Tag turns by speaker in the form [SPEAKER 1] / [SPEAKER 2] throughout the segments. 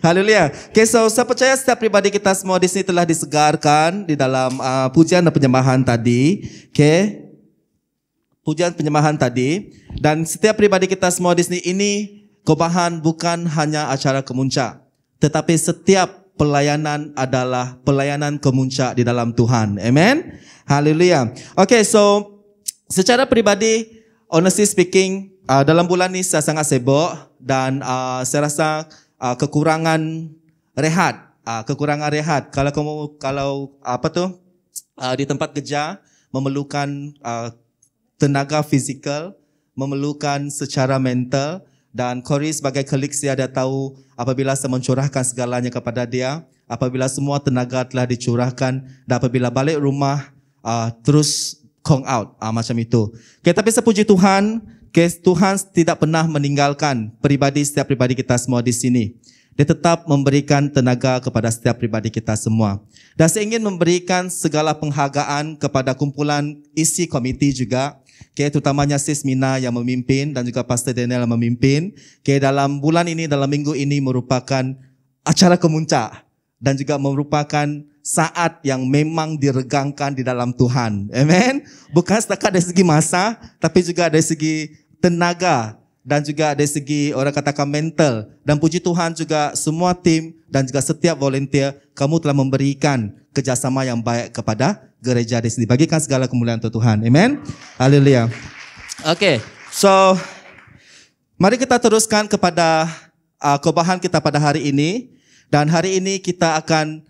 [SPEAKER 1] Haleluya. Okay, so saya percaya setiap pribadi kita semua di sini telah disegarkan di dalam pujian dan penyembahan tadi. Okay, pujian penyembahan tadi. Dan setiap pribadi kita semua di sini ini Kobahan bukan hanya acara kemuncak, tetapi setiap pelayanan adalah pelayanan kemuncak di dalam Tuhan. Amen. Haleluya. Okay, so secara pribadi, honestly speaking, dalam bulan ini saya sangat sibuk dan saya rasa kekurangan rehat. Kalau di tempat kerja memerlukan tenaga fizikal, memerlukan secara mental. Dan Corey sebagai colleague saya dia tahu apabila saya mencurahkan segalanya kepada dia, apabila semua tenaga telah dicurahkan dan apabila balik rumah terus kong out macam itu. Okay, tapi saya puji Tuhan, Tuhan tidak pernah meninggalkan setiap pribadi kita semua di sini. Dia tetap memberikan tenaga kepada setiap pribadi kita semua. Dan saya ingin memberikan segala penghargaan kepada kumpulan isi komiti juga. Okay, terutamanya Sis Mina yang memimpin dan juga Pastor Daniel yang memimpin. Okay, dalam bulan ini, dalam minggu ini merupakan acara kemuncak dan juga merupakan saat yang memang diregangkan di dalam Tuhan. Amen. Bukan setakat dari segi masa, tapi juga dari segi tenaga dan juga dari segi orang katakan mental. Dan puji Tuhan juga semua tim dan juga setiap volunteer, kamu telah memberikan kerjasama yang baik kepada gereja di sini. Bagikan segala kemuliaan untuk Tuhan. Amen. Haleluya. Okay, so mari kita teruskan kepada kobahan kita pada hari ini. Dan hari ini kita akan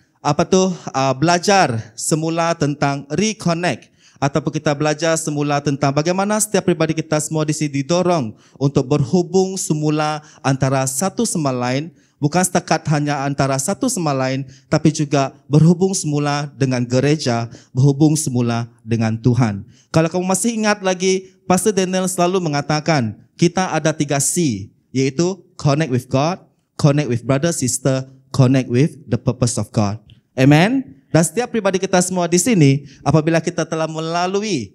[SPEAKER 1] belajar semula tentang reconnect. Ataupun kita belajar semula tentang bagaimana setiap pribadi kita semua di sini didorong untuk berhubung semula antara satu sama lain. Bukan setakat hanya antara satu sama lain, tapi juga berhubung semula dengan gereja, berhubung semula dengan Tuhan. Kalau kamu masih ingat lagi, Pastor Daniel selalu mengatakan, kita ada 3 C, yaitu connect with God, connect with brother, sister, connect with the purpose of God. Amen. Dan setiap pribadi kita semua di sini, apabila kita telah melalui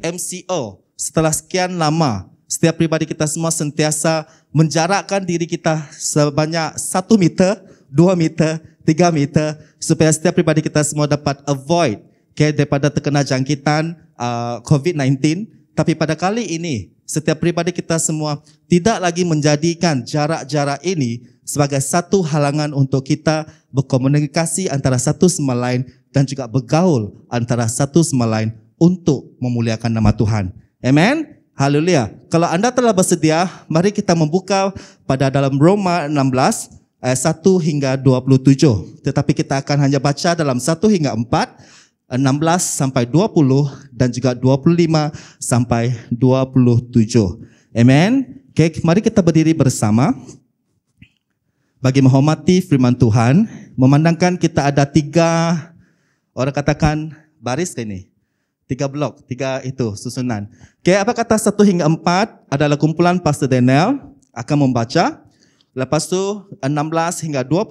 [SPEAKER 1] MCO, setelah sekian lama, setiap pribadi kita semua sentiasa menjarakkan diri kita sebanyak 1 meter, 2 meter, 3 meter, supaya setiap pribadi kita semua dapat avoid daripada terkena jangkitan COVID-19. Tapi pada kali ini, setiap pribadi kita semua tidak lagi menjadikan jarak-jarak ini sebagai satu halangan untuk kita berkomunikasi antara satu sama lain dan juga bergaul antara satu sama lain untuk memuliakan nama Tuhan. Amen. Haleluya. Kalau anda telah bersedia, mari kita membuka pada dalam Roma 16 ayat 1 hingga 27. Tetapi kita akan hanya baca dalam 1 hingga 4, 16 sampai 20 dan juga 25 sampai 27. Amen. Oke, mari kita berdiri bersama bagi menghormati firman Tuhan, memandangkan kita ada 3 orang katakan baris ini. 3 blok, 3 itu susunan. Oke, apa kata 1 hingga 4 adalah kumpulan Pastor Daniel akan membaca. Lepas tu 16 hingga 20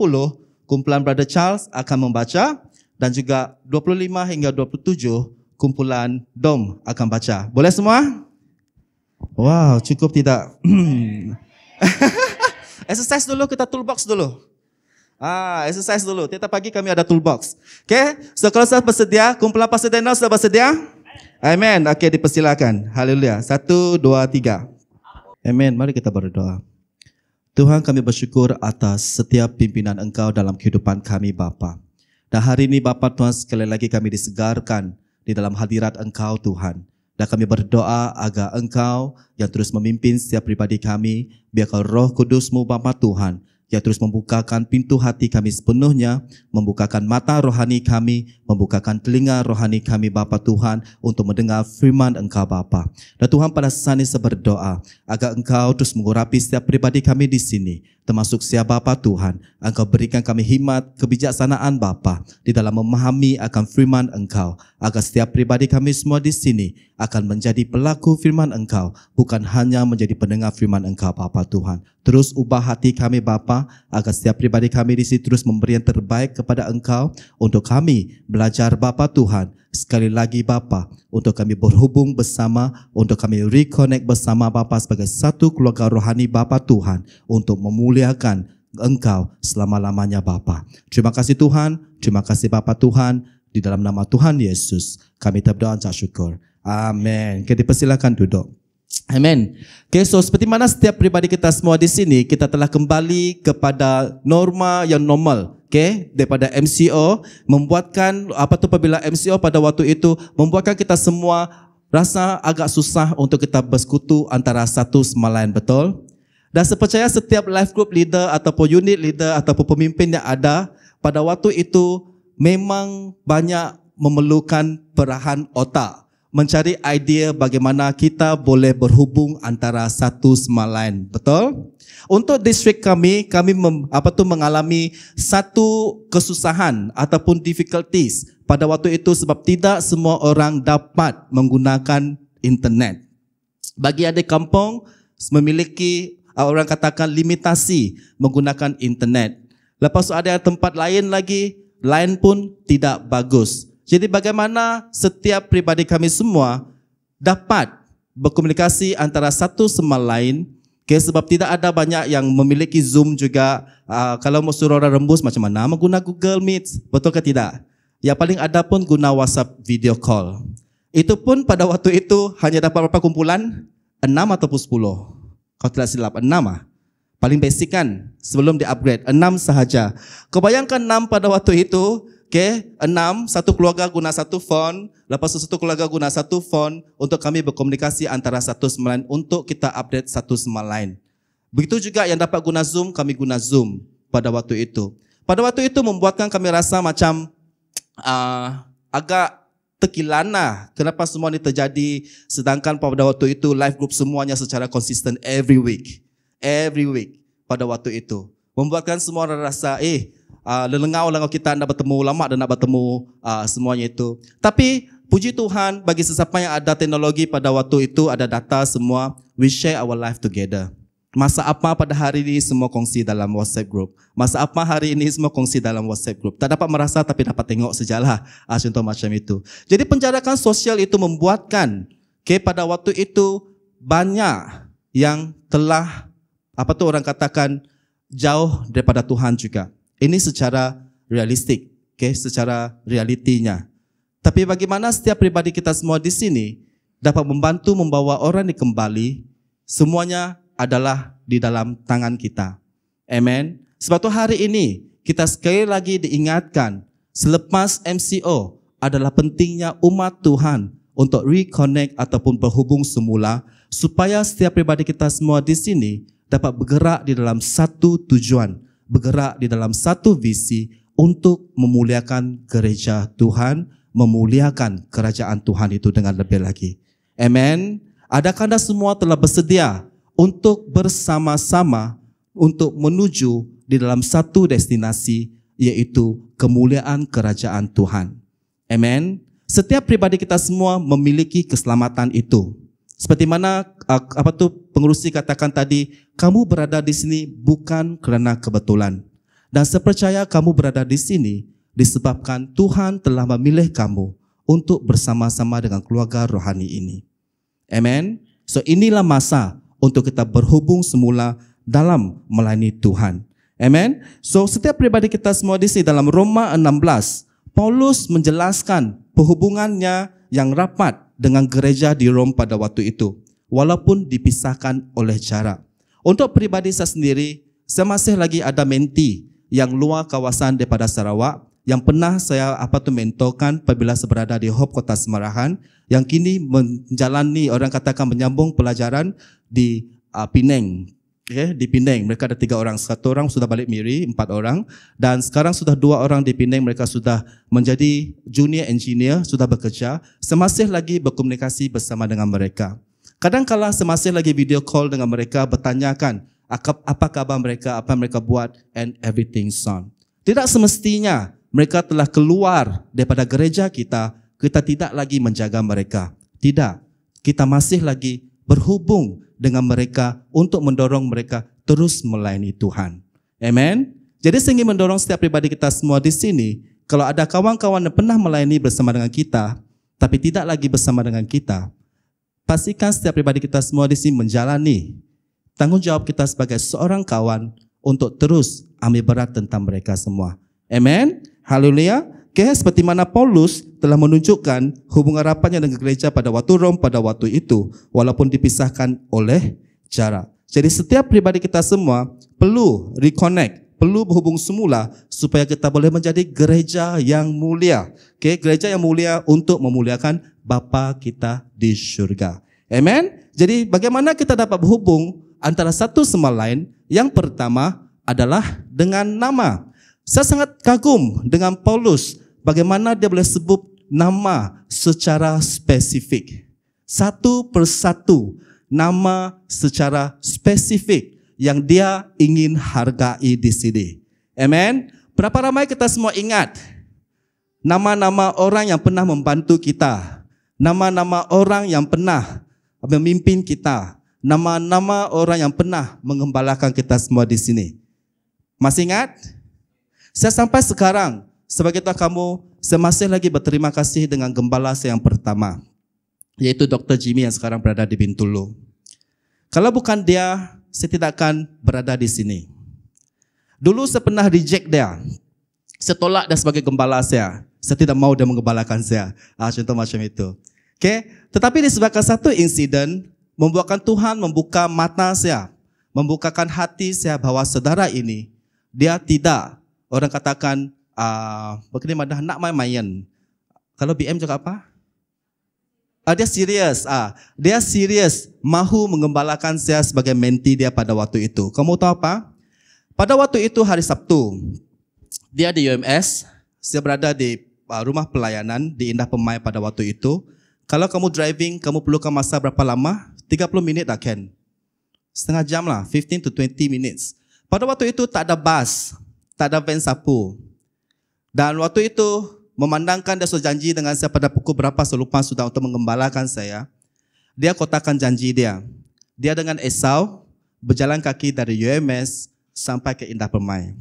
[SPEAKER 1] kumpulan Brother Charles akan membaca. Dan juga 25 hingga 27 kumpulan Dom akan baca. Boleh semua? Wow, cukup tidak? Exercise dulu, kita toolbox dulu. Exercise dulu. Tiap pagi kami ada toolbox. Okay, so kalau sudah bersedia, kumpulan Pastor Daniel sudah bersedia? Amen. Okay, dipersilakan. Haleluya. 1, 2, 3. Amen. Mari kita berdoa. Tuhan, kami bersyukur atas setiap pimpinan Engkau dalam kehidupan kami, Bapa. Dan hari ini Bapa Tuhan, sekali lagi kami disegarkan di dalam hadirat Engkau Tuhan. Dan kami berdoa agar Engkau yang terus memimpin setiap pribadi kami, biarkan Roh Kudus-Mu Bapa Tuhan, yang terus membukakan pintu hati kami sepenuhnya, membukakan mata rohani kami, membukakan telinga rohani kami Bapa Tuhan, untuk mendengar firman Engkau Bapa. Dan Tuhan, pada saat ini saya berdoa agar Engkau terus mengurapi setiap pribadi kami di sini, termasuk siapa Bapa Tuhan. Engkau berikan kami hikmat, kebijaksanaan Bapa di dalam memahami akan firman Engkau, agar setiap pribadi kami semua di sini akan menjadi pelaku firman Engkau, bukan hanya menjadi pendengar firman Engkau Bapa Tuhan. Terus ubah hati kami Bapa, agar setiap pribadi kami di sini terus memberi yang terbaik kepada Engkau, untuk kami belajar Bapa Tuhan. Sekali lagi Bapa, untuk kami berhubung bersama, untuk kami reconnect bersama Bapa sebagai satu keluarga rohani Bapa Tuhan, untuk memuliakan Engkau selama-lamanya Bapa. Terima kasih Tuhan, terima kasih Bapa Tuhan. Di dalam nama Tuhan Yesus kami berdoa dan syukur. Amin. Kita dipersilakan duduk. Amin. Okay, so seperti mana setiap pribadi kita semua di sini, kita telah kembali kepada norma yang normal. Okay, daripada MCO membuatkan apabila MCO pada waktu itu membuatkan kita semua rasa agak susah untuk kita bersekutu antara satu sama lain, betul? Dan saya percaya setiap life group leader ataupun unit leader ataupun pemimpin yang ada pada waktu itu memang banyak memerlukan perahan otak, mencari idea bagaimana kita boleh berhubung antara satu sama lain, betul? Untuk distrik kami mengalami satu kesusahan ataupun difficulties pada waktu itu sebab tidak semua orang dapat menggunakan internet. Bagi adik kampung memiliki orang katakan limitasi menggunakan internet. Lepas tu ada tempat lain lagi, lain pun tidak bagus. Jadi bagaimana setiap pribadi kami semua dapat berkomunikasi antara satu sama lain, sebab tidak ada banyak yang memiliki Zoom juga. Kalau mau suruh orang rembus macam mana menggunakan Google Meet, betul ke tidak? Yang paling ada pun guna WhatsApp video call. Itu pun pada waktu itu hanya dapat berapa kumpulan? 6 ataupun 10. Kalau tidak silap, 6 paling basic kan, sebelum di-upgrade, 6 sahaja. Kau bayangkan 6 pada waktu itu, 6, satu keluarga guna satu phone, lepas itu satu keluarga guna satu phone, untuk kami berkomunikasi antara satu sama lain, untuk kita update satu sama lain. Begitu juga yang dapat guna Zoom, kami guna Zoom pada waktu itu. Pada waktu itu membuatkan kami rasa macam agak terkilana kenapa semua ini terjadi, sedangkan pada waktu itu live group semuanya secara konsisten every week pada waktu itu membuatkan semua orang rasa lelengau kita nak bertemu lama dan nak bertemu semuanya itu. Tapi puji Tuhan bagi sesiapa yang ada teknologi pada waktu itu, ada data semua, we share our life together. Masa apa pada hari ini semua kongsi dalam WhatsApp group. Masa apa hari ini semua kongsi dalam WhatsApp group. Tak dapat merasa tapi dapat tengok sejalah. Contoh macam itu. Jadi penjarakan sosial itu membuatkan pada waktu itu banyak yang telah orang katakan jauh daripada Tuhan juga. Ini secara realistik, secara realitinya. Tapi bagaimana setiap pribadi kita semua di sini dapat membantu membawa orang ini kembali, semuanya adalah di dalam tangan kita. Amen. Sebab itu hari ini kita sekali lagi diingatkan selepas MCO adalah pentingnya umat Tuhan untuk reconnect ataupun berhubung semula supaya setiap pribadi kita semua di sini dapat bergerak di dalam satu tujuan, bergerak di dalam satu visi untuk memuliakan gereja Tuhan, memuliakan kerajaan Tuhan itu dengan lebih lagi. Amen. Adakah anda semua telah bersedia untuk bersama-sama untuk menuju di dalam satu destinasi, yaitu kemuliaan kerajaan Tuhan. Amen. Setiap pribadi kita semua memiliki keselamatan itu. Seperti mana pengurusi katakan tadi, kamu berada di sini bukan kerana kebetulan. Dan saya percaya kamu berada di sini disebabkan Tuhan telah memilih kamu untuk bersama-sama dengan keluarga rohani ini. Amen. So inilah masa untuk kita berhubung semula dalam melayani Tuhan. Amen. So setiap pribadi kita semua di sini dalam Roma 16, Paulus menjelaskan perhubungannya yang rapat dengan gereja di Rom pada waktu itu, walaupun dipisahkan oleh jarak. Untuk pribadi saya sendiri, saya masih lagi ada menti yang luar kawasan daripada Sarawak, yang pernah saya mentorkan apabila saya berada di Hope Kota Semarahan, yang kini menjalani orang katakan menyambung pelajaran di Penang. Di Penang mereka ada 3 orang, 1 orang sudah balik Miri, 4 orang, dan sekarang sudah 2 orang di Penang, mereka sudah menjadi junior engineer, sudah bekerja. Saya masih lagi berkomunikasi bersama dengan mereka. Kadang-kala saya masih lagi video call dengan mereka, bertanyakan apa kabar mereka, apa mereka buat, and everything on. Tidak semestinya mereka telah keluar daripada gereja kita tidak lagi menjaga mereka. Tidak, kita masih lagi berhubung dengan mereka untuk mendorong mereka terus melayani Tuhan. Amen. Jadi saya ingin mendorong setiap pribadi kita semua di sini, kalau ada kawan-kawan yang pernah melayani bersama dengan kita, tapi tidak lagi bersama dengan kita, pastikan setiap pribadi kita semua di sini menjalani tanggungjawab kita sebagai seorang kawan untuk terus ambil berat tentang mereka semua. Amen. Haleluya. Okay, seperti mana Paulus telah menunjukkan hubungan rapatnya dengan gereja pada waktu Rom pada waktu itu, walaupun dipisahkan oleh jarak. Jadi setiap pribadi kita semua perlu reconnect, perlu berhubung semula supaya kita boleh menjadi gereja yang mulia. Okay, gereja yang mulia untuk memuliakan Bapa kita di syurga. Amen. Jadi bagaimana kita dapat berhubung antara satu sama lain? Yang pertama adalah dengan nama. Saya sangat kagum dengan Paulus, bagaimana dia boleh sebut nama secara spesifik. Satu persatu nama secara spesifik yang dia ingin hargai di sini. Amen. Berapa ramai kita semua ingat nama-nama orang yang pernah membantu kita, nama-nama orang yang pernah memimpin kita, nama-nama orang yang pernah mengembalakan kita semua di sini. Masih ingat? Saya sampai sekarang, sebagai tuan kamu, saya masih lagi berterima kasih dengan gembala saya yang pertama, yaitu Dr. Jimmy yang sekarang berada di Bintulu. Kalau bukan dia, saya tidak akan berada di sini. Dulu saya pernah reject dia. Saya tolak dia sebagai gembala saya. Saya tidak mau dia menggembalakan saya. Contoh macam itu. Okay? Tetapi disebabkan satu insiden, membuatkan Tuhan membuka mata saya, membukakan hati saya bahwa saudara ini, dia tidak, orang katakan, bagaimana dah nak main-main. Kalau BM juga apa? Dia serius. Dia serius mahu mengembalakan saya sebagai menti dia pada waktu itu. Kamu tahu apa? Pada waktu itu hari Sabtu, dia di UMS, saya berada di rumah pelayanan di Indah Permai pada waktu itu. Kalau kamu driving, kamu perlukan masa berapa lama? 30 minit dah Ken. Setengah jam lah, 15 to 20 minutes. Pada waktu itu tak ada bus, tak ada van sapu. Dan waktu itu memandangkan dia sudah janji dengan saya pada pukul berapa selepas sudah untuk mengembalakan saya. Dia kotakan janji dia. Dia dengan Esau berjalan kaki dari UMS sampai ke Indah Permai.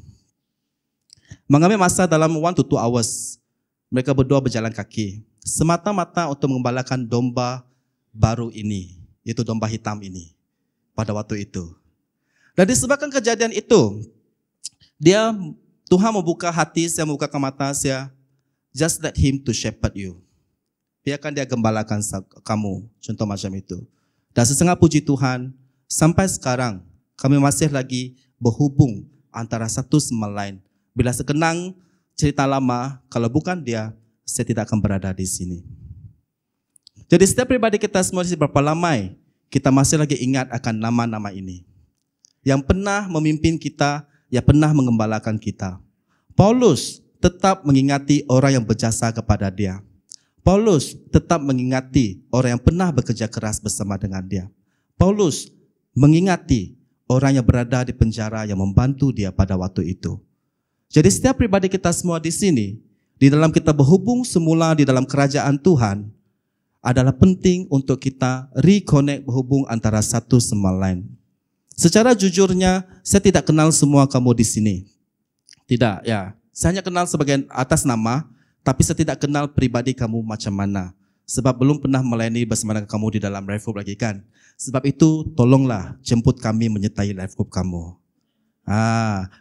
[SPEAKER 1] Mengambil masa dalam 1 to 2 hours. Mereka berdua berjalan kaki. Semata-mata untuk mengembalakan domba baru ini. Yaitu domba hitam ini. Pada waktu itu. Dan disebabkan kejadian itu, Tuhan membuka hati saya, membukakan mata saya. Just let him to shepherd you. Biarkan dia gembalakan kamu. Contoh macam itu. Dan sesangat puji Tuhan, sampai sekarang kami masih lagi berhubung antara satu sama lain. Bila sekenang cerita lama, kalau bukan dia, saya tidak akan berada di sini. Jadi setiap pribadi kita semua berapa lama kita masih lagi ingat akan nama-nama ini. Yang pernah memimpin kita, yang pernah mengembalakan kita. Paulus tetap mengingati orang yang berjasa kepada dia. Paulus tetap mengingati orang yang pernah bekerja keras bersama dengan dia. Paulus mengingati orang yang berada di penjara yang membantu dia pada waktu itu. Jadi setiap pribadi kita semua di sini, di dalam kita berhubung semula di dalam kerajaan Tuhan, adalah penting untuk kita reconnect berhubung antara satu sama lain. Secara jujurnya, saya tidak kenal semua kamu di sini. Tidak, ya. Saya hanya kenal sebagian atas nama, tapi saya tidak kenal pribadi kamu macam mana. Sebab belum pernah melayani bersama dengan kamu di dalam life group lagi kan. Sebab itu, tolonglah jemput kami menyertai life group kamu.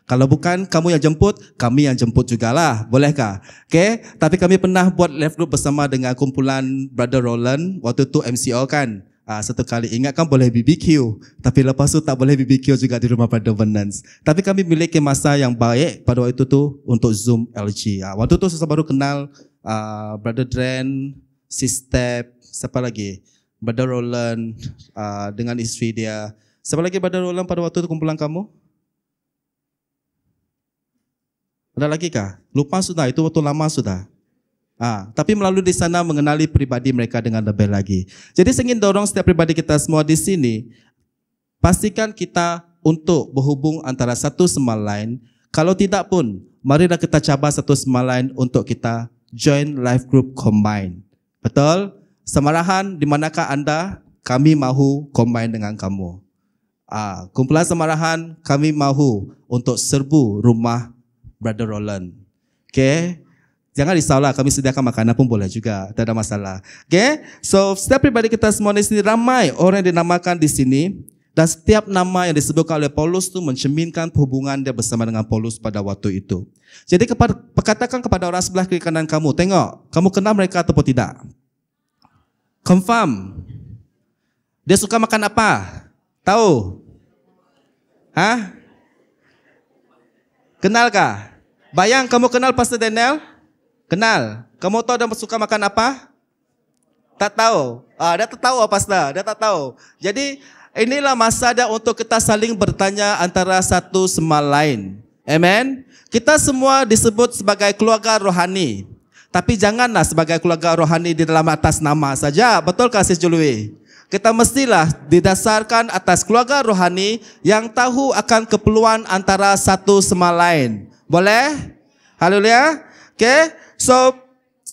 [SPEAKER 1] Kalau bukan kamu yang jemput, kami yang jemput jugalah. Bolehkah? Okay? Tapi kami pernah buat life group bersama dengan kumpulan Brother Roland. Waktu itu MCO kan. Satu kali ingat kan boleh BBQ. Tapi lepas tu tak boleh BBQ juga di rumah Brother Venance. Tapi kami memiliki masa yang baik pada waktu itu untuk Zoom LG. Waktu itu saya baru kenal Brother Dren, Sistep, siapa lagi? Brother Roland dengan isteri dia. Siapa lagi Brother Roland pada waktu itu kumpulan kamu? Ada lagi kah? Lupa sudah, itu waktu lama sudah. Tapi melalui di sana mengenali pribadi mereka dengan lebih lagi. Jadi saya ingin dorong setiap pribadi kita semua di sini, pastikan kita untuk berhubung antara satu sama lain. Kalau tidak pun, marilah kita cabar satu sama lain untuk kita join life group combine. Betul? Semarahan di manakah anda? Kami mahu combine dengan kamu. Kumpulan semarahan kami mahu untuk serbu rumah Brother Roland. Okay? Jangan risaulah, kami sediakan makanan pun boleh juga, tak ada masalah. Okay? So, setiap pribadi kita semua di sini, ramai orang yang dinamakan di sini, Dan setiap nama yang disebutkan oleh Paulus itu mencerminkan hubungan dia bersama dengan Paulus pada waktu itu. Jadi katakan kepada orang sebelah kiri kanan kamu, tengok, kamu kenal mereka ataupun tidak? Confirm. Dia suka makan apa? Tahu? Hah? Kenalkah? Bayang, kamu kenal Pastor Daniel? Kenal. Kamu tahu dia suka makan apa? Tak tahu. Dia tak tahu, Pastor. Dia tak tahu. Jadi inilah masa dia untuk kita saling bertanya antara satu sama lain. Amen. Kita semua disebut sebagai keluarga rohani. Tapi janganlah sebagai keluarga rohani di dalam atas nama saja. Betulkah Sis Jului? Kita mestilah didasarkan atas keluarga rohani yang tahu akan keperluan antara satu sama lain. Boleh? Haleluya. Okay. So,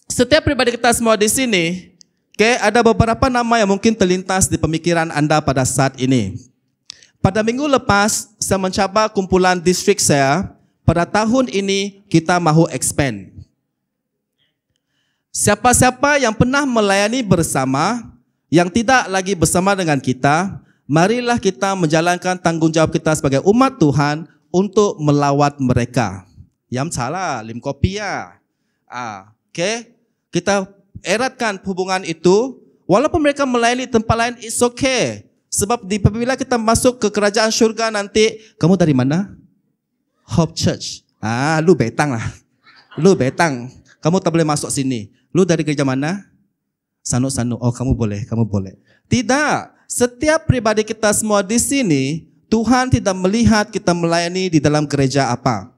[SPEAKER 1] setiap pribadi kita semua di sini, okay, ada beberapa nama yang mungkin terlintas di pemikiran anda pada saat ini. Pada minggu lepas, saya mencabar kumpulan distrik saya. Pada tahun ini, kita mahu expand. Siapa-siapa yang pernah melayani bersama, yang tidak lagi bersama dengan kita, marilah kita menjalankan tanggungjawab kita sebagai umat Tuhan untuk melawat mereka. Yam salah, lim kopi ya. Okay. Kita eratkan hubungan itu, walaupun mereka melayani tempat lain, it's okay. Sebab apabila kita masuk ke kerajaan syurga nanti, kamu dari mana? Hope Church. Lu betang lah. Lu betang. Kamu tak boleh masuk sini. Lu dari gereja mana? Sanu-sanu. Oh, kamu boleh, kamu boleh. Tidak. Setiap pribadi kita semua di sini, Tuhan tidak melihat kita melayani di dalam gereja apa.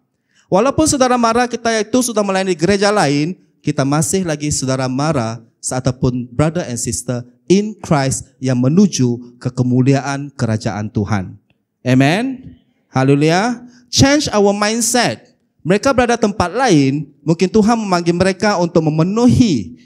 [SPEAKER 1] Walaupun saudara marah kita itu sudah melayani gereja lain, kita masih lagi saudara marah ataupun brother and sister in Christ yang menuju ke kemuliaan kerajaan Tuhan. Amen. Haleluya. Change our mindset. Mereka berada tempat lain, mungkin Tuhan memanggil mereka untuk memenuhi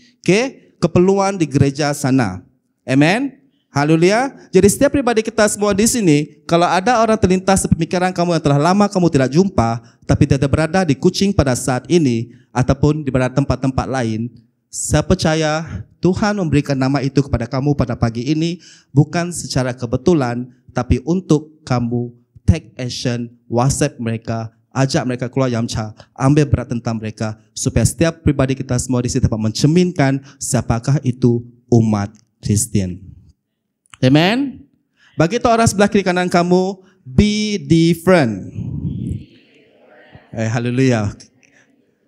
[SPEAKER 1] keperluan di gereja sana. Amen. Haleluya. Jadi setiap pribadi kita semua di sini, kalau ada orang terlintas pemikiran kamu yang telah lama kamu tidak jumpa, tapi tidak berada di Kuching pada saat ini, ataupun di tempat-tempat lain, saya percaya Tuhan memberikan nama itu kepada kamu pada pagi ini, bukan secara kebetulan, tapi untuk kamu take action, WhatsApp mereka, ajak mereka keluar Yamcha, ambil berat tentang mereka, supaya setiap pribadi kita semua di sini dapat mencerminkan siapakah itu umat Kristen. Amen. Bagi orang sebelah kiri kanan kamu, be different. Haleluya.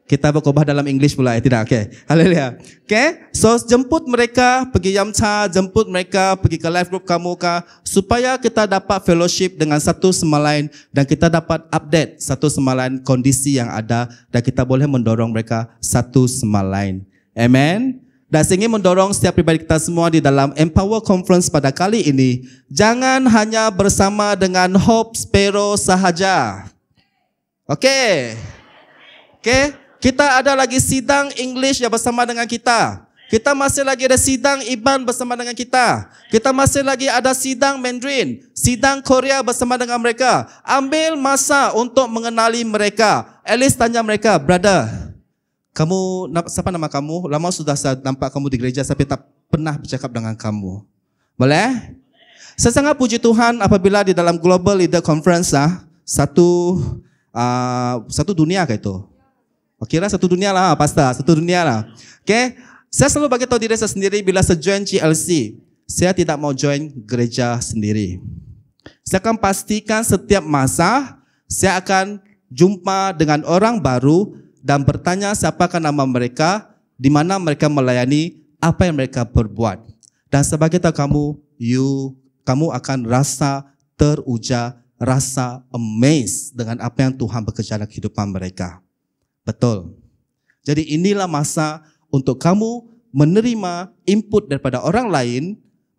[SPEAKER 1] Kita berkhotbah dalam English pula, tidak? Okay. Haleluya. Okay. So jemput mereka pergi Yamcha, jemput mereka pergi ke life group kamu kah, supaya kita dapat fellowship dengan satu sama lain dan kita dapat update satu sama lain kondisi yang ada dan kita boleh mendorong mereka satu sama lain. Amen. Dan saya ingin mendorong setiap pribadi kita semua di dalam Empower Conference pada kali ini, jangan hanya bersama dengan Hope Sparrow sahaja. Oke. Kita ada lagi sidang English yang bersama dengan kita. Kita masih lagi ada sidang Iban bersama dengan kita. Kita masih lagi ada sidang Mandarin, sidang Korea bersama dengan mereka. Ambil masa untuk mengenali mereka. At least tanya mereka, brother, kamu, siapa nama kamu? Lama sudah saya nampak kamu di gereja, tapi tak pernah bercakap dengan kamu. Boleh? Saya sangat puji Tuhan apabila di dalam Global Leader Conference, satu dunia kayak itu. Kira satu dunia lah, Pastor, satu dunia lah. Okay? Saya selalu bagi tahu diri saya sendiri bila saya join GLC, saya tidak mau join gereja sendiri. Saya akan pastikan setiap masa saya akan jumpa dengan orang baru dan bertanya siapakah nama mereka, di mana mereka melayani, apa yang mereka berbuat. Dan sebagai tahu kamu akan rasa teruja, rasa amazed dengan apa yang Tuhan bekerja dalam kehidupan mereka. Betul. Jadi inilah masa untuk kamu menerima input daripada orang lain,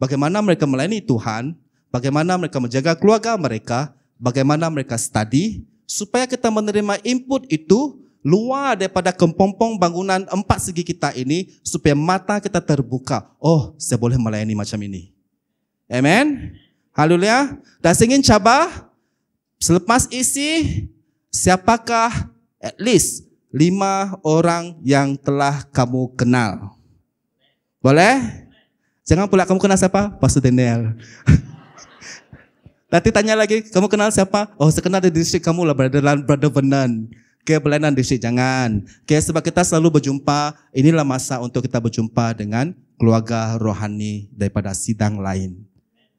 [SPEAKER 1] bagaimana mereka melayani Tuhan, bagaimana mereka menjaga keluarga mereka, bagaimana mereka study, supaya kita menerima input itu luar daripada kepompong bangunan 4 segi kita ini, supaya mata kita terbuka. Oh, saya boleh melayani macam ini. Amen. Haleluya. Dan saya ingin cabar, selepas isi, siapakah at least 5 orang yang telah kamu kenal. Boleh? Jangan pula kamu kenal siapa? Pastor Daniel. Nanti tanya lagi, kamu kenal siapa? Oh, saya kenal di distrik kamu lah, Brother Vernon. Oke, pelayanan distrik jangan. Oke, sebab kita selalu berjumpa, inilah masa untuk kita berjumpa dengan keluarga rohani daripada sidang lain.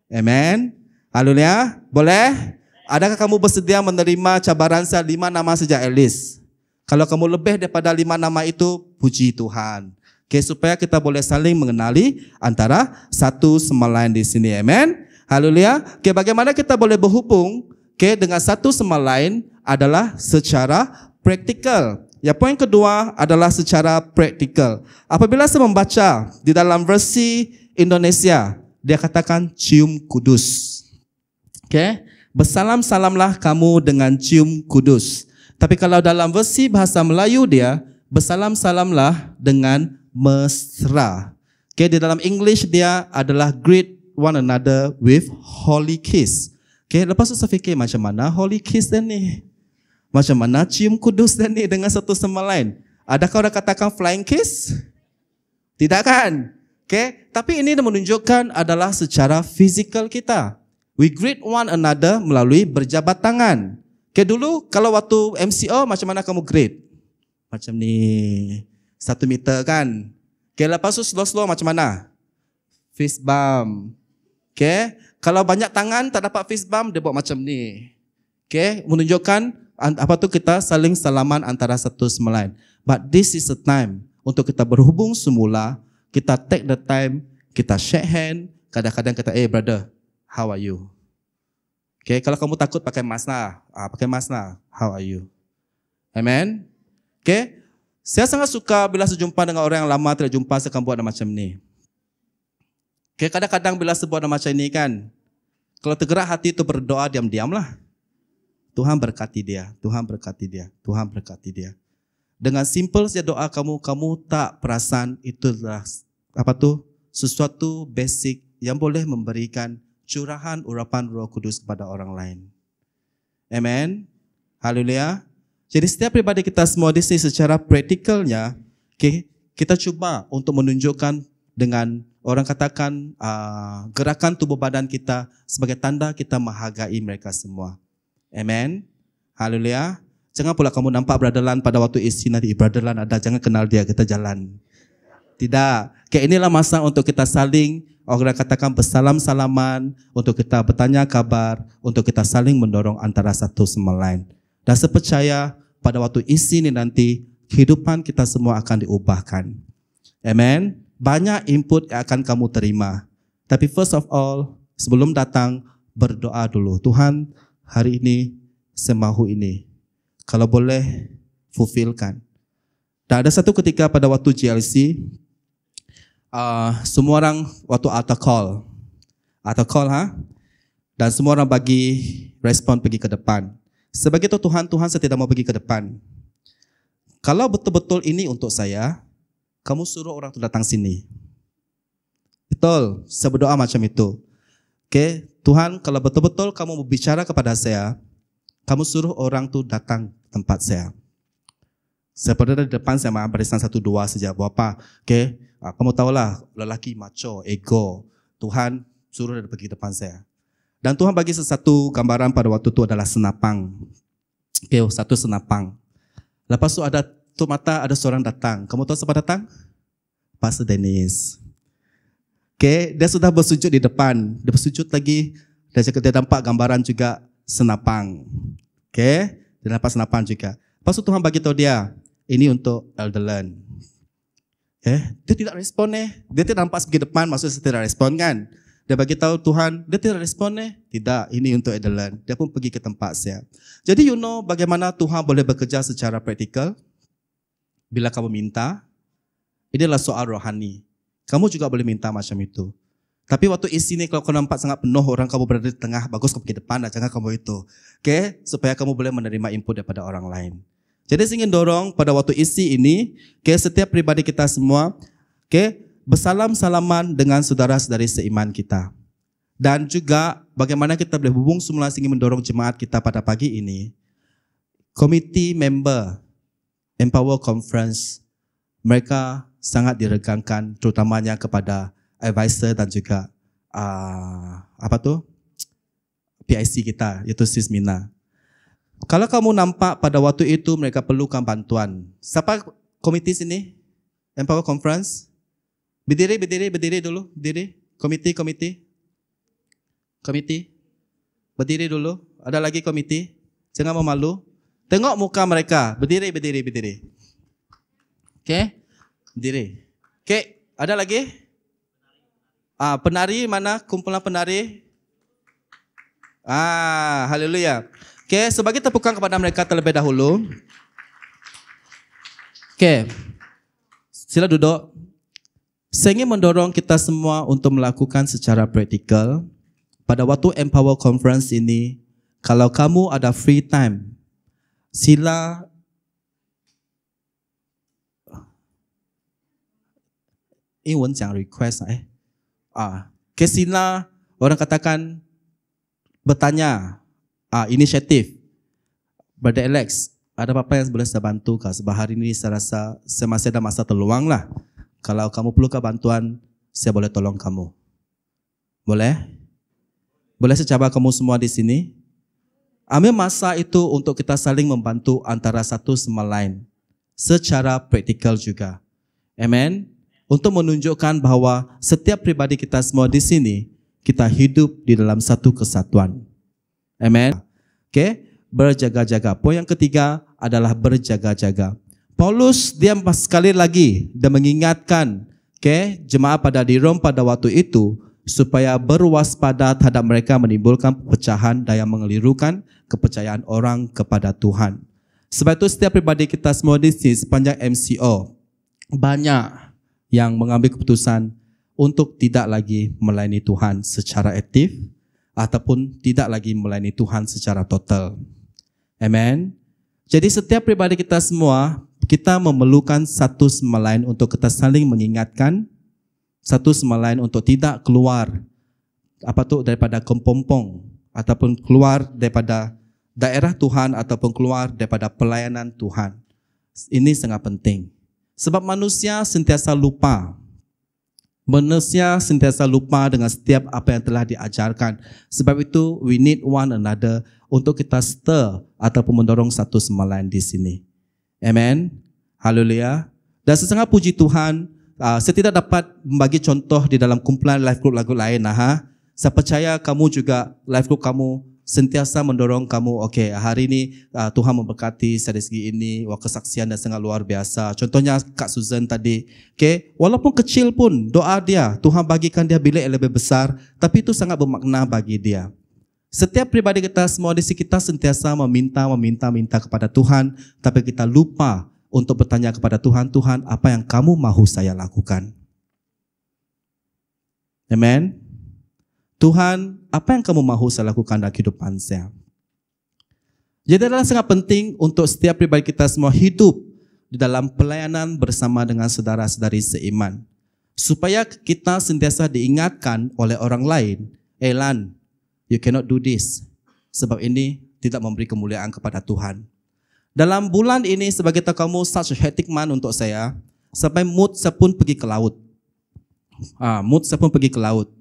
[SPEAKER 1] Amen. Haleluya. Boleh? Adakah kamu bersedia menerima cabaran 5 nama saja at least? Kalau kamu lebih daripada 5 nama itu, puji Tuhan. Oke, supaya kita boleh saling mengenali antara satu sama lain di sini. Amen. Haleluya. Oke, bagaimana kita boleh berhubung dengan satu sama lain adalah secara praktikal. Ya, poin kedua adalah secara praktikal. Apabila saya membaca di dalam versi Indonesia, dia katakan cium kudus. Oke, bersalam-salamlah kamu dengan cium kudus. Tapi kalau dalam versi bahasa Melayu dia, bersalam-salamlah dengan mesra. Oke, di dalam English dia adalah greet one another with holy kiss. Oke, lepas itu saya fikir macam mana holy kiss dan ni? Macam mana cium kudus dan ni dengan satu sama lain? Adakah orang katakan flying kiss? Tidak kan? Oke, tapi ini menunjukkan adalah secara fizikal kita. We greet one another melalui berjabat tangan. Oke, dulu kalau waktu MCO macam mana kamu greet? Macam ni, 1 meter kan? Oke, lepas itu slow-slow macam mana? Fist bump. Oke, kalau banyak tangan tak dapat fist bump, dia buat macam ni. Oke, menunjukkan kita saling salaman antara satu sama lain. But this is the time untuk kita berhubung semula, kita take the time, kita shake hand, kadang-kadang kita, brother, how are you? Oke, kalau kamu takut pakai mask lah, how are you? Amen. Oke, saya sangat suka bila saya jumpa dengan orang yang lama tidak jumpa, saya akan buat macam ni. Oke, kadang-kadang bila saya buat macam ini kan, kalau tergerak hati itu berdoa diam-diam lah. Tuhan berkati dia, Tuhan berkati dia, Tuhan berkati dia. Dengan simple saja doa kamu tak perasan itu adalah sesuatu basic yang boleh memberikan curahan urapan Roh Kudus kepada orang lain. Amen. Haleluya. Jadi setiap pribadi kita semua di sini secara praktikalnya, kita cuba untuk menunjukkan dengan orang katakan gerakan tubuh badan kita sebagai tanda kita menghargai mereka semua. Amen. Haleluya. Jangan pula kamu nampak Brother Lan pada waktu isi nanti Brother Lan ada, jangan kenal dia, kita jalan. Tidak. Inilah masa untuk kita saling, orang katakan bersalam-salaman, untuk kita bertanya kabar, untuk kita saling mendorong antara satu sama lain. Dan saya percaya pada waktu isi ini nanti, kehidupan kita semua akan diubahkan. Amen. Banyak input yang akan kamu terima. Tapi first of all, sebelum datang, berdoa dulu. Tuhan, hari ini, semahu ini, kalau boleh, fulfillkan. Dan ada satu ketika pada waktu GLC, semua orang waktu altar call, dan semua orang bagi respon pergi ke depan. Sebagai itu Tuhan saya tidak mau pergi ke depan. Kalau betul-betul ini untuk saya, kamu suruh orang itu datang sini. Betul, saya berdoa macam itu. Oke, Tuhan, kalau betul-betul kamu berbicara kepada saya, kamu suruh orang itu datang ke tempat saya. Saya pada di depan saya barisan 1-2 saja. Buat apa? Oke, kamu tahulah lelaki macho, ego. Tuhan suruh dia pergi depan saya. Dan Tuhan bagi sesuatu gambaran pada waktu itu adalah senapang. Oke, satu senapang. Lepas itu ada tutup mata, ada seorang datang. Kamu tahu siapa datang? Pastor Dennis. Oke, dia sudah bersujud di depan. Dia bersujud lagi. Dia nampak gambaran juga senapang. Oke, dia nampak senapang juga. Lepas itu Tuhan bagi tahu dia, ini untuk Elderland. Dia tidak respon Dia tidak nampak pergi depan, maksudnya tidak respon kan. Dia bagi tahu Tuhan, dia tidak respon Tidak, ini untuk Elderland. Dia pun pergi ke tempat saya. Jadi bagaimana Tuhan boleh bekerja secara praktikal? Bila kamu minta, inilah soal rohani. Kamu juga boleh minta macam itu. Tapi waktu isi ni kalau kau nampak sangat penuh, orang kamu berada di tengah, bagus kau pergi depan, jangan kamu itu. Oke, supaya kamu boleh menerima input daripada orang lain. Jadi saya ingin dorong pada waktu isi ini, setiap pribadi kita semua, bersalam-salaman dengan saudara-saudari seiman kita. Dan juga bagaimana kita boleh hubung semula ingin mendorong jemaat kita pada pagi ini. Komiti member Empower Conference, mereka sangat diregangkan terutamanya kepada advisor dan juga PIC kita, yaitu Sis Mina. Kalau kamu nampak pada waktu itu mereka perlukan bantuan. Siapa komiti sini? Empower Conference? Berdiri dulu. Berdiri. Komiti. Berdiri dulu. Ada lagi komiti? Jangan memalu. Tengok muka mereka. Berdiri. Okay? Berdiri. Okay, ada lagi? Penari mana? Kumpulan penari? Haleluya. Okay, sebagai tepukan kepada mereka terlebih dahulu. Okay, sila duduk. Saya ingin mendorong kita semua untuk melakukan secara praktikal. Pada waktu Empower Conference ini, kalau kamu ada free time, sila英文讲 request sila orang katakan bertanya, inisiatif. Brother Alex, ada apa-apa yang boleh saya bantu kah? Sebab hari ini saya rasa saya masih ada masa terluang lah. Kalau kamu perlukan bantuan, saya boleh tolong kamu. Boleh? Boleh saya coba kamu semua di sini? Ambil masa itu untuk kita saling membantu antara satu sama lain. Secara praktikal juga. Amen? Untuk menunjukkan bahwa setiap pribadi kita semua di sini, kita hidup di dalam satu kesatuan. Amen? Okay? Berjaga-jaga. Poin yang ketiga adalah berjaga-jaga. Paulus dia sekali lagi dia mengingatkan jemaat pada di Rom pada waktu itu supaya berwaspada terhadap mereka menimbulkan pecahan dan yang mengelirukan kepercayaan orang kepada Tuhan. Sebab itu setiap pribadi kita semua di sini sepanjang MCO banyak yang mengambil keputusan untuk tidak lagi melayani Tuhan secara aktif ataupun tidak lagi melayani Tuhan secara total. Amen. Jadi setiap pribadi kita semua, kita memerlukan satu sama lain untuk kita saling mengingatkan, satu sama lain untuk tidak keluar daripada kepompong ataupun keluar daripada daerah Tuhan ataupun keluar daripada pelayanan Tuhan. Ini sangat penting. Sebab manusia sentiasa lupa. Manusia sentiasa lupa dengan setiap apa yang telah diajarkan. Sebab itu, we need one another untuk kita stir ataupun mendorong satu sama lain di sini. Amen. Haleluya. Dan sesangat puji Tuhan, saya tidak dapat membagi contoh di dalam kumpulan life group lagu lain. Saya percaya kamu juga, life group kamu sentiasa mendorong kamu, hari ini Tuhan memberkati saya dari segi ini, kesaksian dan sangat luar biasa. Contohnya Kak Susan tadi, walaupun kecil pun doa dia, Tuhan bagikan dia bilik yang lebih besar, tapi itu sangat bermakna bagi dia. Setiap pribadi kita semua di sini kita sentiasa meminta kepada Tuhan, tapi kita lupa untuk bertanya kepada Tuhan, Tuhan apa yang kamu mahu saya lakukan? Amen. Tuhan, apa yang kamu mahu saya lakukan dalam kehidupan saya? Jadi adalah sangat penting untuk setiap pribadi kita semua hidup di dalam pelayanan bersama dengan saudara-saudari seiman. Supaya kita sentiasa diingatkan oleh orang lain, Lan, you cannot do this. Sebab ini tidak memberi kemuliaan kepada Tuhan. Dalam bulan ini sebagai kamu such a hectic month untuk saya, sampai mood saya pun pergi ke laut.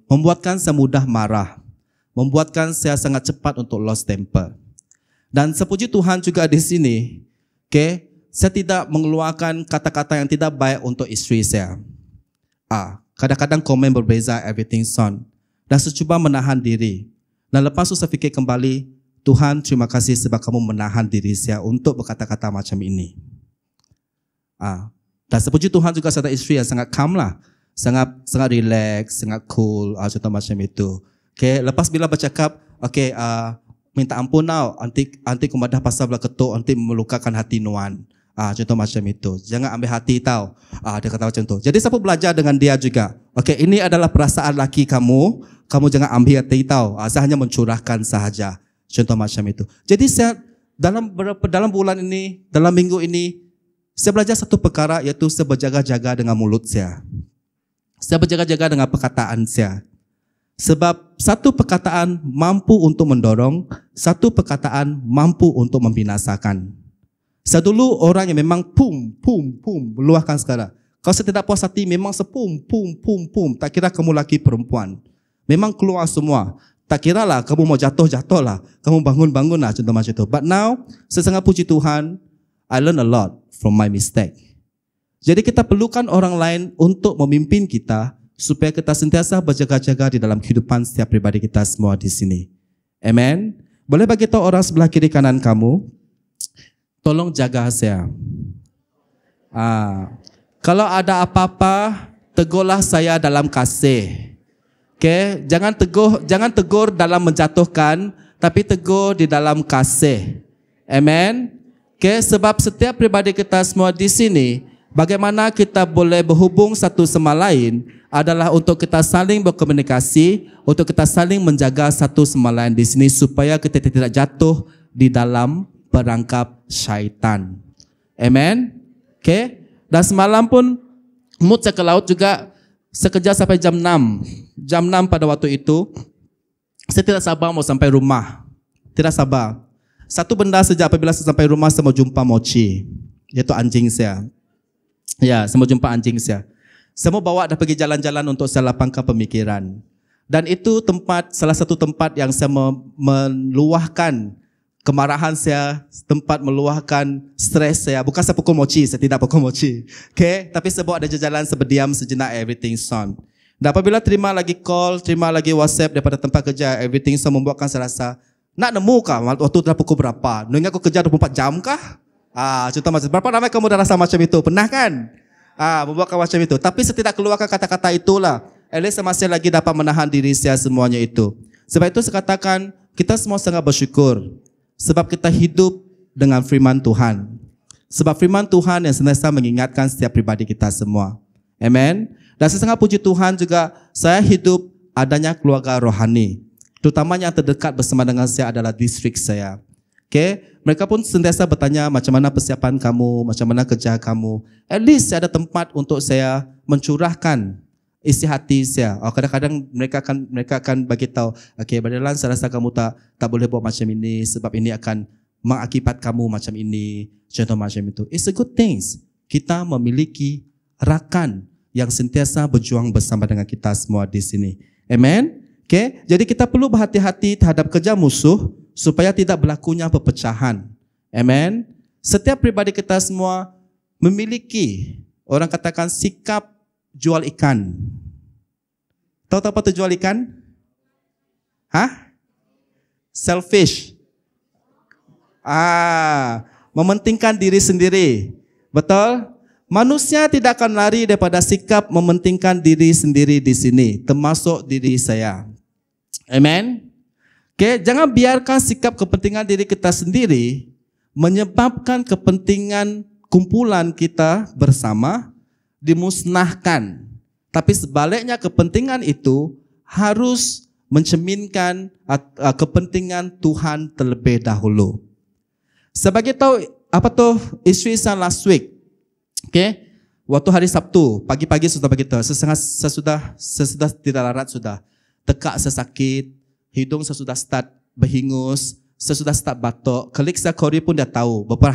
[SPEAKER 1] Membuatkan saya mudah marah, membuatkan saya sangat cepat untuk lost temper. Dan sepuji Tuhan juga di sini, saya tidak mengeluarkan kata-kata yang tidak baik untuk istri saya. Kadang-kadang komen berbeza, everything son. Dan saya cuba menahan diri. Dan lepas itu saya fikir kembali, Tuhan terima kasih sebab kamu menahan diri saya untuk berkata-kata macam ini. Dan sepuji Tuhan juga saya ada istri yang sangat calm lah. Sangat relax, sangat cool, contoh macam itu. Lepas bila bercakap, minta ampun now, anti kumadah pasal belah ketuk, anti melukakan hati Nuan. Contoh macam itu. Jangan ambil hati tahu. Dia kata macam itu. Jadi saya pun belajar dengan dia juga. Ini adalah perasaan laki kamu jangan ambil hati tahu. Saya hanya mencurahkan sahaja. Contoh macam itu. Jadi saya dalam bulan ini, dalam minggu ini, saya belajar satu perkara iaitu saya berjaga-jaga dengan mulut saya. Saya berjaga-jaga dengan perkataan saya. Sebab satu perkataan mampu untuk mendorong, satu perkataan mampu untuk membinasakan. Saya dulu orang yang memang pum, meluahkan sekarang. Kalau saya tidak puas hati, memang sepum, pum. Tak kira kamu laki perempuan. Memang keluar semua. Tak kira lah kamu mau jatuh lah, kamu bangun lah, contoh macam itu. But now, saya sangat puji Tuhan, I learn a lot from my mistake. Jadi kita perlukan orang lain untuk memimpin kita supaya kita sentiasa berjaga-jaga di dalam kehidupan setiap pribadi kita semua di sini. Amen. Boleh bagi tahu orang sebelah kiri kanan kamu, tolong jaga saya. Kalau ada apa-apa, tegurlah saya dalam kasih. Okay? Jangan tegur dalam menjatuhkan, tapi tegur di dalam kasih. Amen. Okay? Sebab setiap pribadi kita semua di sini, bagaimana kita boleh berhubung satu sama lain adalah untuk kita saling berkomunikasi, untuk kita saling menjaga satu sama lain di sini supaya kita tidak jatuh di dalam perangkap syaitan. Amen. Okay? Dan semalam pun mood saya ke laut juga sekerja sampai jam 6. Jam 6 pada waktu itu saya tidak sabar mau sampai rumah. Tidak sabar. Satu benda saja apabila saya sampai rumah saya mau jumpa Mochi, yaitu anjing saya. Ya, saya mau jumpa anjing saya. Saya mau bawa dia pergi jalan-jalan untuk saya lapangkan pemikiran. Dan itu salah satu tempat yang saya meluahkan kemarahan saya, tempat meluahkan stres saya. Bukan saya pukul Mochi, saya tidak pukul Mochi. Okay? Tapi saya bawa dia jalan seberdiam sejenak, everything on. Dan apabila terima lagi call, terima lagi WhatsApp daripada tempat kerja, everything on membuatkan saya rasa, nak nemu kah waktu dah pukul berapa? Nunggu aku kerja 24 jam kah? Contoh macam, berapa ramai kamu dah rasa macam itu? Pernah kan? Membuatkan macam itu. Tapi saya tidak keluarkan kata-kata itulah. At least saya masih lagi dapat menahan diri saya semuanya itu. Sebab itu saya katakan, kita semua sangat bersyukur. Sebab kita hidup dengan firman Tuhan. Sebab firman Tuhan yang senantiasa mengingatkan setiap pribadi kita semua. Amen. Dan saya sangat puji Tuhan juga, saya hidup adanya keluarga rohani. Terutamanya yang terdekat bersama dengan saya adalah distrik saya. Okay? Mereka pun sentiasa bertanya macam mana persiapan kamu, macam mana kerja kamu. At least ada tempat untuk saya mencurahkan isi hati saya. Kadang-kadang mereka akan bagi tahu, okay, Brother Lan, saya rasa kamu tak boleh buat macam ini sebab ini akan mengakibat kamu macam ini, contoh macam itu. It's a good things. Kita memiliki rakan yang sentiasa berjuang bersama dengan kita semua di sini. Amen. Okay? Jadi kita perlu berhati-hati terhadap kerja musuh supaya tidak berlakunya perpecahan. Amen. Setiap pribadi kita semua memiliki, orang katakan, sikap jual ikan. Tahu apa tu jual ikan? Selfish. Mementingkan diri sendiri. Betul? Manusia tidak akan lari daripada sikap mementingkan diri sendiri di sini, termasuk diri saya. Amen. Okay, jangan biarkan sikap kepentingan diri kita sendiri menyebabkan kepentingan kumpulan kita bersama dimusnahkan. Tapi sebaliknya kepentingan itu harus mencerminkan kepentingan Tuhan terlebih dahulu. Sebagai tahu apa tuh isteri saya last week, okay? Waktu hari Sabtu pagi-pagi sudah begitu, saya sudah tidak larat sudah, tekak saya sakit, hidung saya sudah start berhingus, saya sudah start batuk. Kolik saya Corey pun dah tahu. Beberapa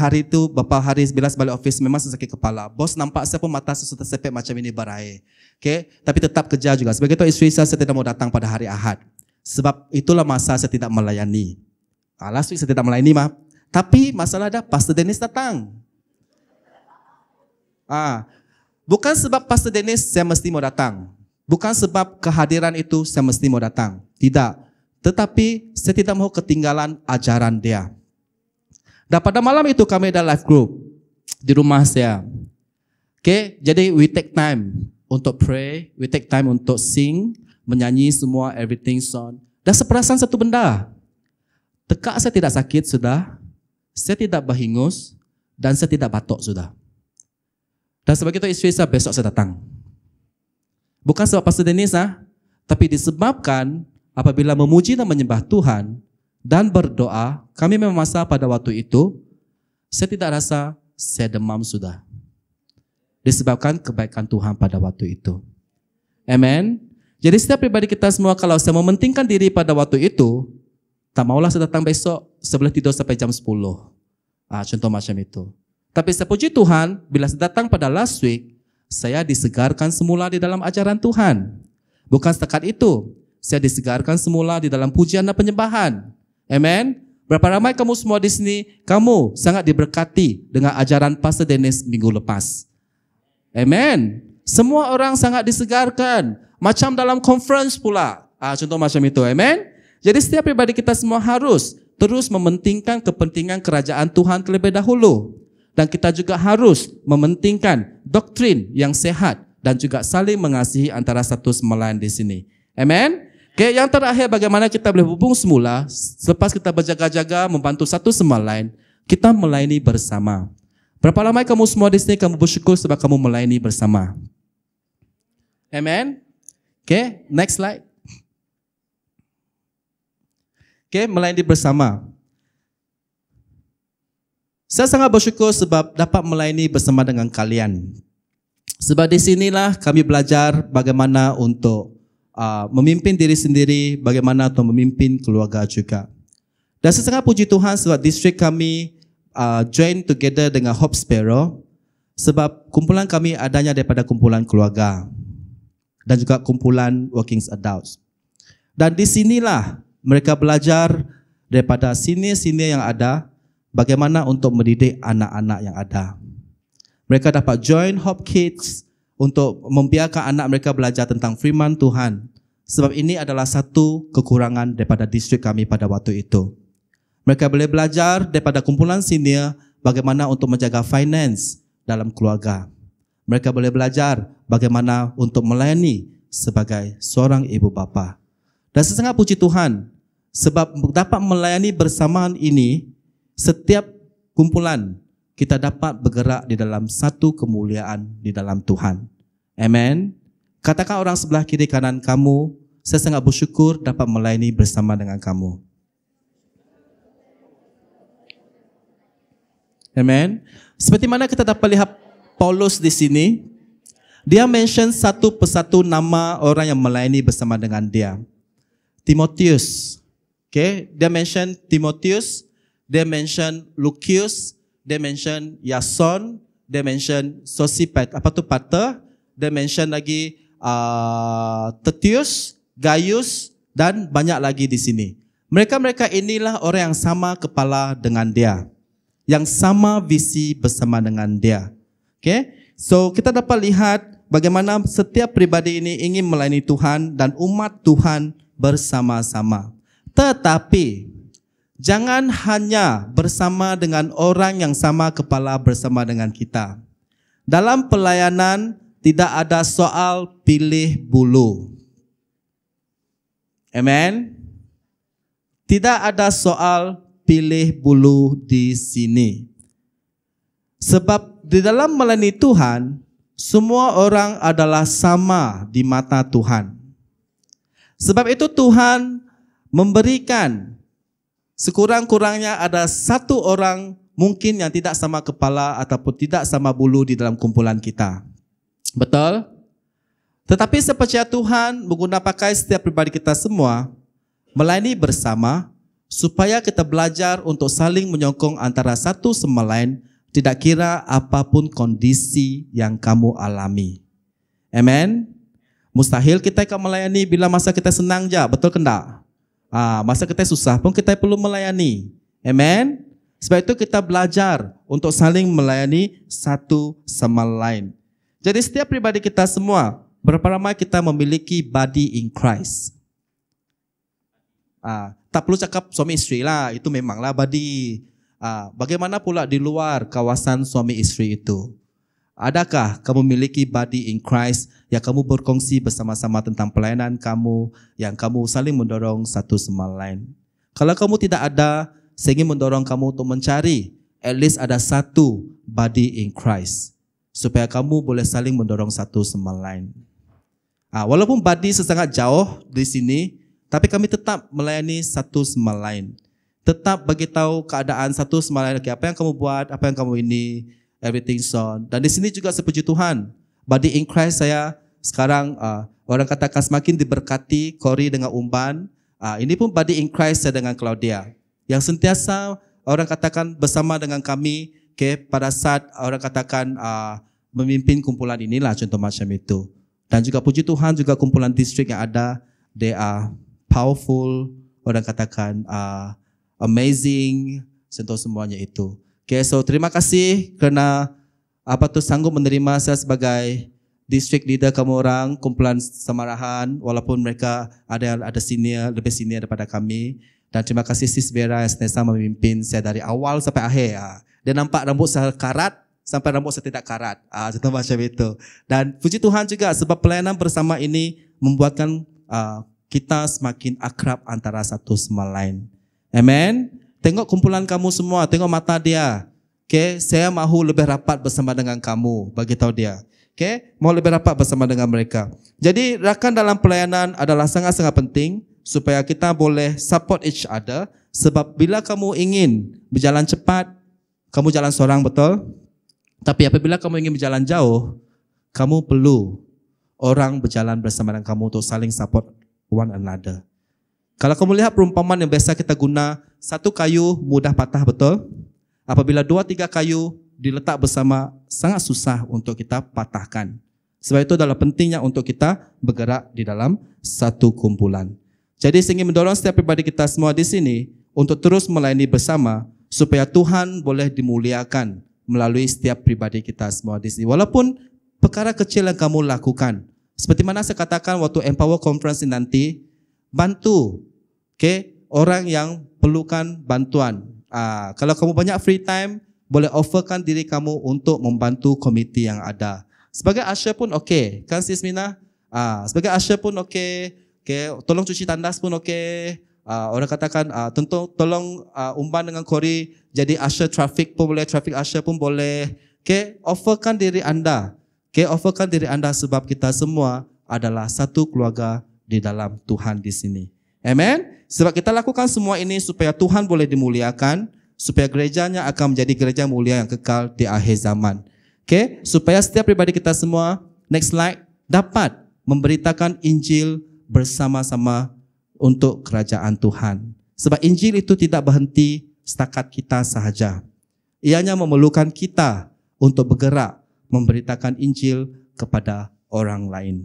[SPEAKER 1] hari bila balik office memang saya sakit kepala. Bos nampak saya pun mata saya sudah sepet macam ini berair. Okay? Tapi tetap kerja juga. Sebagai itu isteri saya tidak mau datang pada hari Ahad. Sebab itulah masa saya tidak melayani. Last week saya tidak melayani mah. Tapi masalah dah Pastor Dennis datang. Bukan sebab Pastor Dennis saya mesti mau datang. Bukan sebab kehadiran itu saya mesti mau datang. Tidak. Tetapi saya tidak mau ketinggalan ajaran dia. Dan pada malam itu kami ada live group di rumah saya. Okay, jadi we take time untuk pray, we take time untuk sing, menyanyi semua, everything on. Dan saya perasan satu benda. Tekak saya tidak sakit sudah, saya tidak berhingus, dan saya tidak batuk sudah. Dan sebab itu isteri saya besok saya datang. Bukan sebab Pastor Dennis, tapi disebabkan apabila memuji dan menyembah Tuhan dan berdoa, kami memang masa pada waktu itu, saya tidak rasa saya demam sudah. Disebabkan kebaikan Tuhan pada waktu itu. Amen. Jadi setiap pribadi kita semua, kalau saya mementingkan diri pada waktu itu, tak maulah saya datang besok, saya boleh tidur sampai jam 10. Contoh macam itu. Tapi saya puji Tuhan, bila saya datang pada last week, saya disegarkan semula di dalam ajaran Tuhan. Bukan setakat itu, saya disegarkan semula di dalam pujian dan penyembahan. Amen. Berapa ramai kamu semua di sini, kamu sangat diberkati dengan ajaran Pastor Dennis minggu lepas. Amen. Semua orang sangat disegarkan. Macam dalam conference pula. Contoh macam itu. Amen. Jadi setiap pribadi kita semua harus terus mementingkan kepentingan kerajaan Tuhan terlebih dahulu. Dan kita juga harus mementingkan doktrin yang sehat dan juga saling mengasihi antara satu sama lain di sini. Amen. Okay, yang terakhir bagaimana kita boleh hubung semula, selepas kita berjaga-jaga membantu satu sama lain, kita melayani bersama. Berapa lama kamu semua di sini kamu bersyukur sebab kamu melayani bersama? Amen. Okay, next slide. Okay, melayani bersama. Saya sangat bersyukur sebab dapat melayani bersama dengan kalian. Sebab di sinilah kami belajar bagaimana untuk memimpin diri sendiri, bagaimana untuk memimpin keluarga juga. Dan saya sangat puji Tuhan sebab distrik kami join together dengan Hope Sparrow, sebab kumpulan kami adanya daripada kumpulan keluarga dan juga kumpulan working adults. Dan di sinilah mereka belajar daripada senior-senior yang ada, bagaimana untuk mendidik anak-anak yang ada. Mereka dapat join Hope Kids untuk membiarkan anak mereka belajar tentang firman Tuhan. Sebab ini adalah satu kekurangan daripada distrik kami pada waktu itu. Mereka boleh belajar daripada kumpulan senior bagaimana untuk menjaga finance dalam keluarga. Mereka boleh belajar bagaimana untuk melayani sebagai seorang ibu bapa. Dan saya sangat puji Tuhan sebab dapat melayani bersamaan ini, setiap kumpulan kita dapat bergerak di dalam satu kemuliaan di dalam Tuhan. Amen. Katakan orang sebelah kiri kanan kamu, saya sangat bersyukur dapat melayani bersama dengan kamu. Amen. Seperti mana kita dapat lihat Paulus di sini, dia mention satu persatu nama orang yang melayani bersama dengan dia. Timotius. Okay, dia mention Timotius, dia mention Lucius, dia mention Yason, dia mention Sosipater, dia mention lagi Tertius, Gaius dan banyak lagi di sini. Mereka-mereka inilah orang yang sama kepala dengan dia, yang sama visi bersama dengan dia. Okay, so kita dapat lihat bagaimana setiap pribadi ini ingin melayani Tuhan dan umat Tuhan bersama-sama. Tetapi jangan hanya bersama dengan orang yang sama kepala bersama dengan kita. Dalam pelayanan tidak ada soal pilih bulu. Amen. Tidak ada soal pilih bulu di sini. Sebab di dalam melayani Tuhan, semua orang adalah sama di mata Tuhan. Sebab itu Tuhan memberikan sekurang-kurangnya ada satu orang mungkin yang tidak sama kepala ataupun tidak sama bulu di dalam kumpulan kita. Betul? Tetapi saya percaya Tuhan menggunakan pakai setiap pribadi kita semua melayani bersama supaya kita belajar untuk saling menyokong antara satu sama lain, tidak kira apapun kondisi yang kamu alami. Amen. Mustahil kita akan melayani bila masa kita senang je, betul ke tak? Masa kita susah pun kita perlu melayani. Amen. Sebab itu kita belajar untuk saling melayani satu sama lain. Jadi setiap pribadi kita semua, berapa ramai kita memiliki body in Christ? Tak perlu cakap suami isteri lah, itu memanglah body. Bagaimana pula di luar kawasan suami isteri itu? Adakah kamu memiliki body in Christ yang kamu berkongsi bersama-sama tentang pelayanan kamu, yang kamu saling mendorong satu sama lain? Kalau kamu tidak ada, saya ingin mendorong kamu untuk mencari at least ada satu body in Christ, supaya kamu boleh saling mendorong satu sama lain. Walaupun body sesangat jauh di sini, tapi kami tetap melayani satu sama lain. Tetap bagi tahu keadaan satu sama lain. Okay, apa yang kamu buat, apa yang kamu ini, everything so. Dan di sini juga saya puji Tuhan, body in Christ saya sekarang orang katakan semakin diberkati, Cory dengan Umban. Ini pun body in Christ saya dengan Claudia, yang sentiasa orang katakan bersama dengan kami. Okay, pada saat orang katakan memimpin kumpulan inilah contoh macam itu. Dan juga puji Tuhan juga kumpulan distrik yang ada they are powerful, orang katakan amazing, sentuh semuanya itu. Okay, so terima kasih kerana sanggup menerima saya sebagai district leader kamu orang, kumpulan Samarahan, walaupun mereka ada senior, lebih senior daripada kami. Dan terima kasih Sis Vera yang senantiasa memimpin saya dari awal sampai akhir. Dia nampak rambut saya karat sampai rambut saya tidak karat. Contoh macam itu. Dan puji Tuhan juga sebab pelayanan bersama ini membuatkan kita semakin akrab antara satu sama lain. Amen. Tengok kumpulan kamu semua, tengok mata dia. Okay, saya mahu lebih rapat bersama dengan kamu, bagi tahu dia. Okay, mau lebih rapat bersama dengan mereka. Jadi rakan dalam pelayanan adalah sangat-sangat penting supaya kita boleh support each other. Sebab bila kamu ingin berjalan cepat, kamu jalan seorang, betul? Tapi apabila kamu ingin berjalan jauh, kamu perlu orang berjalan bersama dengan kamu untuk saling support one another. Kalau kamu lihat perumpamaan yang biasa kita guna, satu kayu mudah patah, betul? Apabila 2-3 kayu diletak bersama, sangat susah untuk kita patahkan. Sebab itu adalah pentingnya untuk kita bergerak di dalam satu kumpulan. Jadi saya ingin mendorong setiap pribadi kita semua di sini untuk terus melayani bersama supaya Tuhan boleh dimuliakan melalui setiap pribadi kita semua di sini. Walaupun perkara kecil yang kamu lakukan, seperti mana saya katakan waktu Empower Conference nanti, bantu orang yang perlukan bantuan. Kalau kamu banyak free time, boleh offerkan diri kamu untuk membantu komiti yang ada. Sebagai usher pun okey, kan Sis Mina? Sebagai usher pun okey. Tolong cuci tandas pun okey. Orang katakan tolong umban dengan Kori jadi usher traffic pun boleh, traffic usher pun boleh. Offerkan diri anda. Offerkan diri anda sebab kita semua adalah satu keluarga di dalam Tuhan di sini. Amen. Sebab kita lakukan semua ini supaya Tuhan boleh dimuliakan, supaya gerejanya akan menjadi gereja mulia yang kekal di akhir zaman. Supaya setiap pribadi kita semua, next slide, dapat memberitakan Injil bersama-sama untuk kerajaan Tuhan. Sebab Injil itu tidak berhenti setakat kita sahaja. Ianya memerlukan kita untuk bergerak memberitakan Injil kepada orang lain.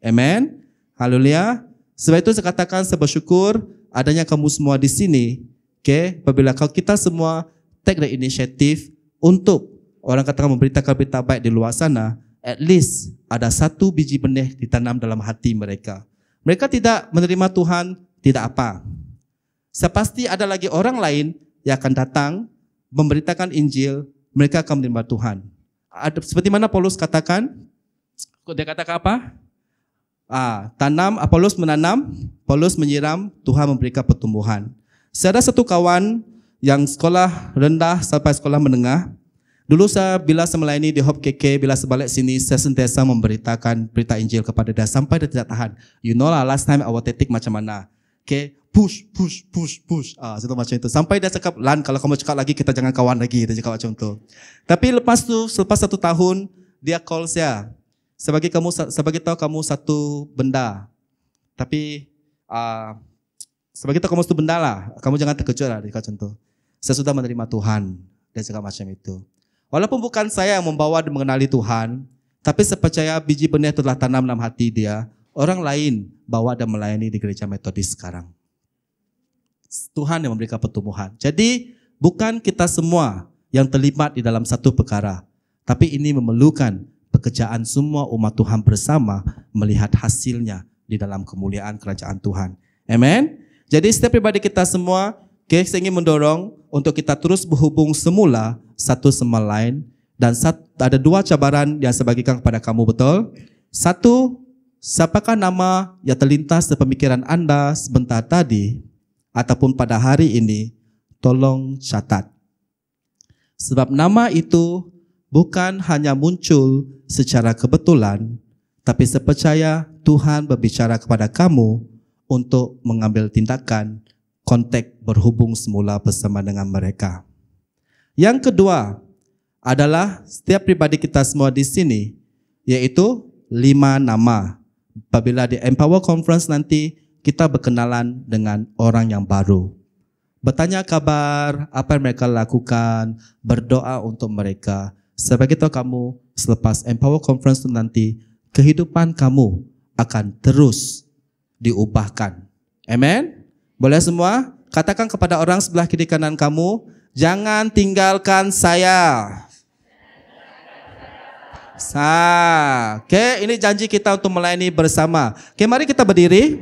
[SPEAKER 1] Amen. Haleluya. Sebab itu saya katakan saya bersyukur adanya kamu semua di sini. Apabila kita semua take the initiative untuk orang katakan memberitakan berita baik di luar sana, at least ada satu biji benih ditanam dalam hati mereka. Mereka tidak menerima Tuhan, tidak apa. Sepasti ada lagi orang lain yang akan datang memberitakan Injil, mereka akan menerima Tuhan. Seperti mana Paulus katakan, dia katakan apa? Apollos menanam, Paulus menyiram, Tuhan memberikan pertumbuhan. Saya ada satu kawan yang sekolah rendah sampai sekolah menengah. Dulu bila saya melayani di Hope KK, bila saya balik sini, saya sentiasa memberitakan berita Injil kepada dia sampai dia tidak tahan. You know lah, last time our tactic macam mana. Push. Itu macam itu. Sampai dia cakap, Lan, kalau kamu cakap lagi, kita jangan kawan lagi. Dia cakap macam itu. Tapi lepas tu, selepas 1 tahun, dia call saya. Saya bagi tahu kamu satu benda. Tapi saya bagi tahu kamu satu benda lah. Kamu jangan terkejut lah. Dia kata macam tu. Saya sudah menerima Tuhan. Dia cakap macam itu. Walaupun bukan saya yang membawa dia mengenali Tuhan, tapi saya percaya biji benih itu telah tanam dalam hati dia. Orang lain bawa dia melayani di gereja Metodis sekarang. Tuhan yang memberikan pertumbuhan. Jadi bukan kita semua yang terlibat di dalam satu perkara, tapi ini memerlukan pekerjaan semua umat Tuhan bersama melihat hasilnya di dalam kemuliaan kerajaan Tuhan. Amen. Jadi setiap pribadi kita semua, saya ingin mendorong untuk kita terus berhubung semula satu sama lain. Dan ada 2 cabaran yang saya bagikan kepada kamu, betul? 1, siapakah nama yang terlintas di pemikiran anda sebentar tadi ataupun pada hari ini, tolong catat. Sebab nama itu bukan hanya muncul secara kebetulan, tapi saya percaya Tuhan berbicara kepada kamu untuk mengambil tindakan, kontak berhubung semula bersama dengan mereka. Yang kedua adalah setiap pribadi kita semua di sini, yaitu 5 nama. Apabila di Empower Conference nanti, kita berkenalan dengan orang yang baru. Bertanya kabar, apa yang mereka lakukan, berdoa untuk mereka. Saya beritahu kamu, selepas Empower Conference nanti, kehidupan kamu akan terus diubahkan. Amen. Boleh semua? Katakan kepada orang sebelah kiri kanan kamu, jangan tinggalkan saya. Oke, ini janji kita untuk melayani bersama. Oke, mari kita berdiri.